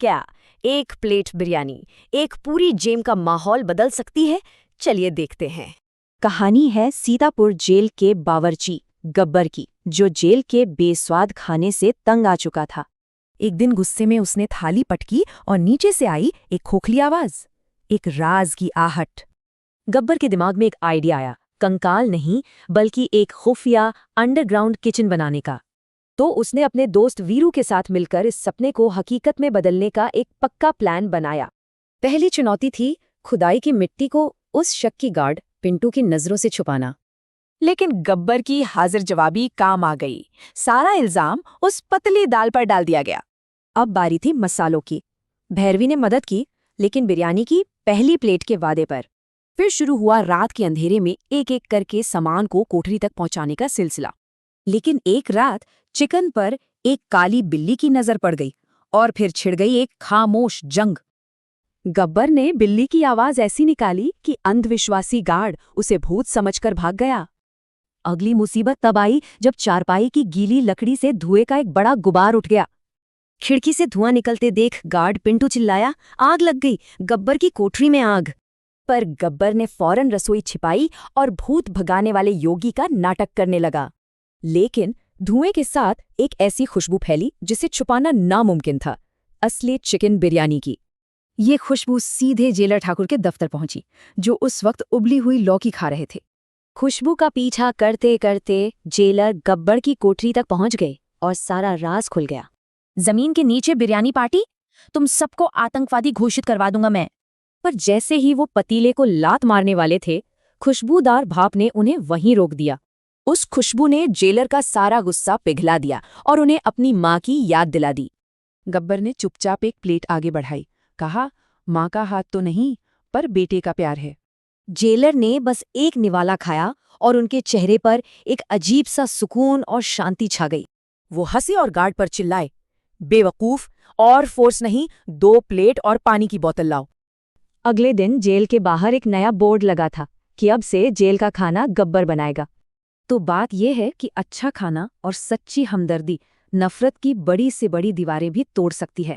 क्या? एक प्लेट बिरयानी एक पूरी जेल का माहौल बदल सकती है। चलिए देखते हैं। कहानी है सीतापुर जेल के बावर्ची गब्बर की, जो जेल के बेस्वाद खाने से तंग आ चुका था। एक दिन गुस्से में उसने थाली पटकी और नीचे से आई एक खोखली आवाज, एक राज की आहट। गब्बर के दिमाग में एक आइडिया आया, कंकाल नहीं बल्कि एक खुफिया अंडरग्राउंड किचन बनाने का। तो उसने अपने दोस्त वीरू के साथ मिलकर इस सपने को हकीकत में बदलने का एक पक्का प्लान बनाया। पहली चुनौती थी खुदाई की मिट्टी को उस शक की गार्ड पिंटू की नजरों से छुपाना। लेकिन गब्बर की हाजिर जवाबी काम आ गई। सारा इल्जाम उस पतली दाल पर डाल दिया गया। अब बारी थी मसालों की। भैरवी ने मदद की, लेकिन बिरयानी की पहली प्लेट के वादे पर। फिर शुरू हुआ रात के अंधेरे में एक एक करके सामान को कोठरी तक पहुंचाने का सिलसिला। लेकिन एक रात चिकन पर एक काली बिल्ली की नजर पड़ गई और फिर छिड़ गई एक खामोश जंग। गब्बर ने बिल्ली की आवाज ऐसी निकाली कि अंधविश्वासी गार्ड उसे भूत समझकर भाग गया। अगली मुसीबत तब आई जब चारपाई की गीली लकड़ी से धुएं का एक बड़ा गुबार उठ गया। खिड़की से धुआं निकलते देख गार्ड पिंटू चिल्लाया, आग लग गई, गब्बर की कोठरी में आग। पर गब्बर ने फौरन रसोई छिपाई और भूत भगाने वाले योगी का नाटक करने लगा। लेकिन धुएं के साथ एक ऐसी खुशबू फैली जिसे छुपाना नामुमकिन था, असली चिकन बिरयानी की। ये खुशबू सीधे जेलर ठाकुर के दफ्तर पहुंची, जो उस वक्त उबली हुई लौकी खा रहे थे। खुशबू का पीछा करते करते जेलर गब्बर की कोठरी तक पहुंच गए और सारा राज खुल गया। जमीन के नीचे बिरयानी पार्टी, तुम सबको आतंकवादी घोषित करवा दूंगा मैं। पर जैसे ही वो पतीले को लात मारने वाले थे, खुशबूदार भाप ने उन्हें वहीं रोक दिया। उस खुशबू ने जेलर का सारा गुस्सा पिघला दिया और उन्हें अपनी माँ की याद दिला दी। गब्बर ने चुपचाप एक प्लेट आगे बढ़ाई, कहा, माँ का हाथ तो नहीं, पर बेटे का प्यार है। जेलर ने बस एक निवाला खाया और उनके चेहरे पर एक अजीब सा सुकून और शांति छा गई। वो हंसे और गार्ड पर चिल्लाए, बेवकूफ, और फोर्स नहीं, 2 प्लेट और पानी की बोतल लाओ। अगले दिन जेल के बाहर एक नया बोर्ड लगा था कि अब से जेल का खाना गब्बर बनाएगा। तो बात यह है कि अच्छा खाना और सच्ची हमदर्दी नफरत की बड़ी से बड़ी दीवारें भी तोड़ सकती है।